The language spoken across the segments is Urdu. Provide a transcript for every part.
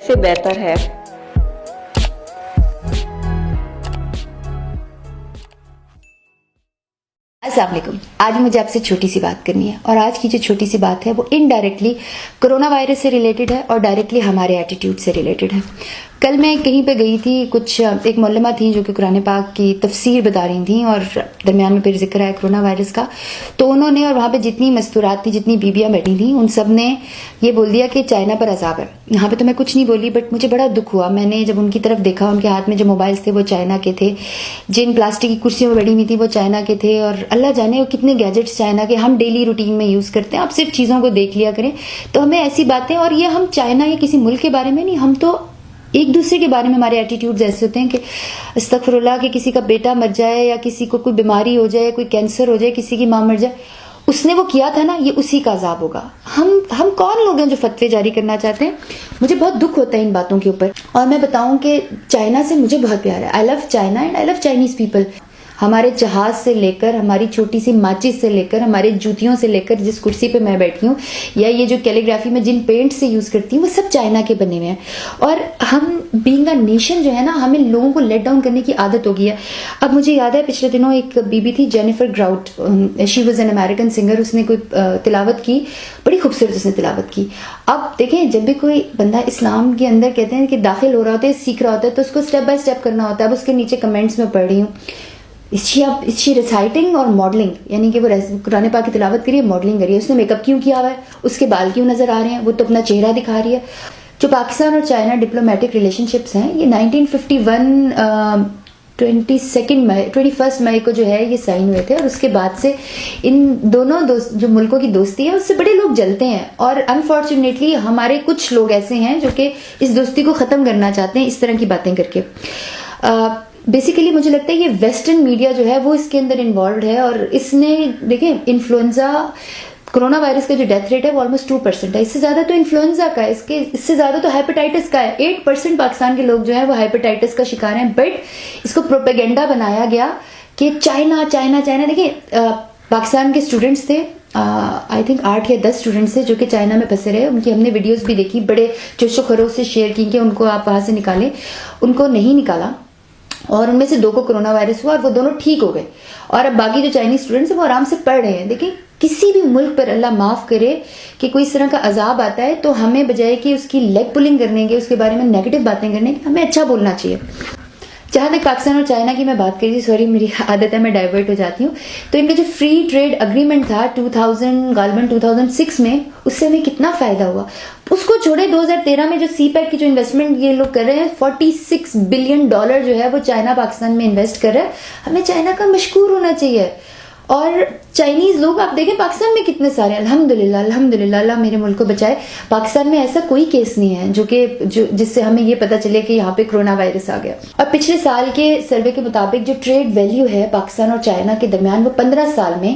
سے بہتر ہے. السلام علیکم. آج مجھے آپ سے چھوٹی سی بات کرنی ہے، اور آج کی جو چھوٹی سی بات ہے وہ انڈائریکٹلی کرونا وائرس سے ریلیٹڈ ہے اور ڈائریکٹلی ہمارے ایٹیٹیوڈ سے ریلیٹڈ ہے. کل میں کہیں پہ گئی تھی، کچھ ایک معلمہ تھیں جو کہ قرآن پاک کی تفسیر بتا رہی تھیں، اور درمیان میں پھر ذکر ہے کرونا وائرس کا. تو انہوں نے، اور وہاں پہ جتنی مستورات تھیں، جتنی بیویاں بیٹھی تھیں، ان سب نے یہ بول دیا کہ چائنا پر عذاب ہے. یہاں پہ تو میں کچھ نہیں بولی، بٹ مجھے بڑا دکھ ہوا. میں نے جب ان کی طرف دیکھا، ان کے ہاتھ میں جو موبائلز تھے وہ چائنا کے تھے، جن پلاسٹک کی کرسیوں میں بیٹھی ہوئی تھی وہ چائنا کے تھے، اور اللہ جانے وہ کتنے گیجٹس چائنا کے ہم ڈیلی روٹین میں یوز کرتے ہیں. آپ صرف چیزوں کو دیکھ لیا کریں تو ہمیں ایسی باتیں، اور یہ ہم چائنا یا کسی ملک کے بارے میں نہیں، ہم تو ایک دوسرے کے بارے میں ہمارے ایٹیٹیوڈز ایسے ہوتے ہیں کہ استغفر اللہ، کہ کسی کا بیٹا مر جائے یا کسی کو کوئی بیماری ہو جائے، کوئی کینسر ہو جائے، کسی کی ماں مر جائے، اس نے وہ کیا تھا نا، یہ اسی کا عذاب ہوگا. ہم کون لوگ ہیں جو فتوے جاری کرنا چاہتے ہیں؟ مجھے بہت دکھ ہوتا ہے ان باتوں کے اوپر. اور میں بتاؤں کہ چائنا سے مجھے بہت پیار ہے. I love China and I love Chinese people. ہمارے جہاز سے لے کر، ہماری چھوٹی سی ماچس سے لے کر، ہمارے جوتیوں سے لے کر، جس کرسی پہ میں بیٹھی ہوں، یا یہ جو کیلیگرافی میں جن پینٹ سے یوز کرتی ہوں، وہ سب چائنا کے بنے ہوئے ہیں. اور ہم بینگ اے نیشن جو ہے نا، ہمیں لوگوں کو لیٹ ڈاؤن کرنے کی عادت ہو گئی ہے. اب مجھے یاد ہے پچھلے دنوں ایک بی بی تھی، Jennifer Grout. She was an American singer. اس نے کوئی تلاوت کی، بڑی خوبصورت اس نے تلاوت کی. اب دیکھیں، جب بھی کوئی بندہ اسلام کے اندر کہتے ہیں کہ داخل ہو رہا ہوتا ہے، سیکھ رہا ہوتا ہے، تو اس کو اسٹیپ بائی اسٹیپ کرنا ہوتا ہے. اب اس کے نیچے کمنٹس میں پڑھ رہی ہوں، اچھی ریسائٹنگ اور ماڈلنگ، یعنی کہ وہ قرآن پاک کی تلاوت کری ہے، ماڈلنگ کری ہے. اس نے میک اپ کیوں کیا ہوا ہے، اس کے بال کیوں نظر آ رہے ہیں، وہ تو اپنا چہرہ دکھا رہی ہے. جو پاکستان اور چائنا ڈپلومیٹک ریلیشن شپس ہیں، یہ 1951 21 مئی کو جو ہے یہ سائن ہوئے تھے. اور اس کے بعد سے ان دونوں جو ملکوں کی دوستی ہے، اس سے بڑے لوگ جلتے ہیں. اور انفارچونیٹلی ہمارے کچھ لوگ ایسے ہیں جو کہ اس دوستی کو ختم کرنا چاہتے ہیں اس طرح کی باتیں کر کے. بیسیکلی مجھے لگتا ہے یہ ویسٹرن میڈیا جو ہے وہ اس کے اندر انوالوڈ ہے. اور اس نے دیکھیں، انفلوئنزا کرونا وائرس کا جو ڈیتھ ریٹ ہے وہ آلموسٹ 2% ہے. اس سے زیادہ تو انفلوئنزا کا ہے، اس سے زیادہ تو ہیپیٹائٹس کا ہے. 8% پاکستان کے لوگ جو ہیں وہ ہیپیٹائٹس کا شکار ہیں. بٹ اس کو پروپیگنڈا بنایا گیا کہ چائنا چائنا چائنا. دیکھیں، پاکستان کے اسٹوڈنٹس تھے، آئی تھنک 8 یا 10 اسٹوڈنٹس تھے جو کہ چائنا میں پھنسے رہے. ان کی ہم نے ویڈیوز بھی دیکھی، بڑے جوش و خروش سے شیئر کی کہ ان کو آپ وہاں سے نکالیں. ان کو نہیں نکالا، اور ان میں سے 2 کو کرونا وائرس ہوا، اور وہ دونوں ٹھیک ہو گئے. اور اب باقی جو چائنیز اسٹوڈنٹس ہیں وہ آرام سے پڑھ رہے ہیں. دیکھیں، کسی بھی ملک پر اللہ معاف کرے کہ کوئی اس طرح کا عذاب آتا ہے، تو ہمیں بجائے کہ اس کی لیگ پولنگ کرنے کے، اس کے بارے میں نیگیٹو باتیں کرنے کی، ہمیں اچھا بولنا چاہیے. جہاں تک پاکستان اور چائنا کی میں بات کری تھی، سوری میری عادت ہے میں ڈائیورٹ ہو جاتی ہوں، تو ان کا جو فری ٹریڈ اگریمنٹ تھا 2006 میں، اس سے ہمیں کتنا فائدہ ہوا. اس کو چھوڑے 2013 میں جو سی پیک کی جو انویسٹمنٹ یہ لوگ کر رہے ہیں، $46 بلین جو ہے وہ چائنا پاکستان میں انویسٹ کر رہا ہے. ہمیں چائنا کا مشکور ہونا چاہیے. اور چائنیز لوگ آپ دیکھیں پاکستان میں کتنے سارے، الحمدللہ الحمدللہ، اللہ میرے ملک کو بچائے. پاکستان میں ایسا کوئی کیس نہیں ہے جس سے ہمیں یہ پتہ چلے کہ یہاں پہ کرونا وائرس آ گیا. اور پچھلے سال کے سروے کے مطابق جو ٹریڈ ویلیو ہے پاکستان اور چائنا کے درمیان، وہ 15 سال میں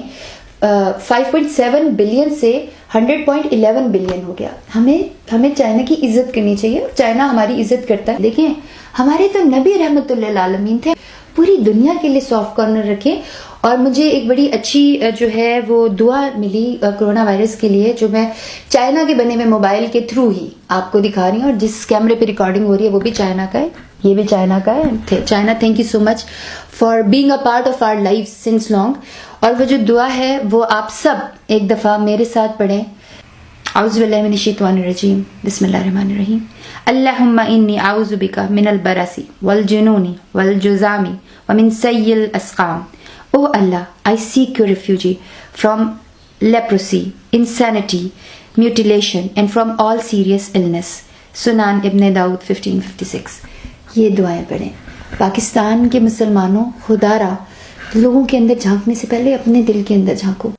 5.7 بلین سے 100.11 بلین ہو گیا. ہمیں چائنا کی عزت کرنی چاہیے، اور چائنا ہماری عزت کرتا ہے. دیکھیں، ہمارے تو نبی رحمت اللہ للعالمین تھے، پوری دنیا کے لیے سافٹ کارنر رکھے. اور مجھے ایک بڑی اچھی جو ہے وہ دعا ملی کرونا وائرس کے لیے، جو میں چائنا کے بنے ہوئے موبائل کے تھرو ہی آپ کو دکھا رہی ہوں. اور جس کیمرے پہ ریکارڈنگ ہو رہی ہے وہ بھی چائنا کا ہے، یہ بھی چائنا کا ہے. China, thank you so much for being a part of our life since long. اور وہ جو دعا ہے وہ آپ سب ایک دفعہ میرے ساتھ پڑھیں. اعوذ باللہ من الشیطان الرجیم، بسم اللہ الرحمن الرحیم. اللہم انی اعوذ بک من البرص والجنون والجذام ومن سیء الاسقام. Oh Allah, I seek your refuge from leprosy, insanity, mutilation, and from all serious illness. سنان ابن داؤد 1556. یہ دعائیں پڑھیں. پاکستان کے مسلمانوں، خدا را لوگوں کے اندر جھانکنے سے پہلے اپنے دل کے اندر جھانکو.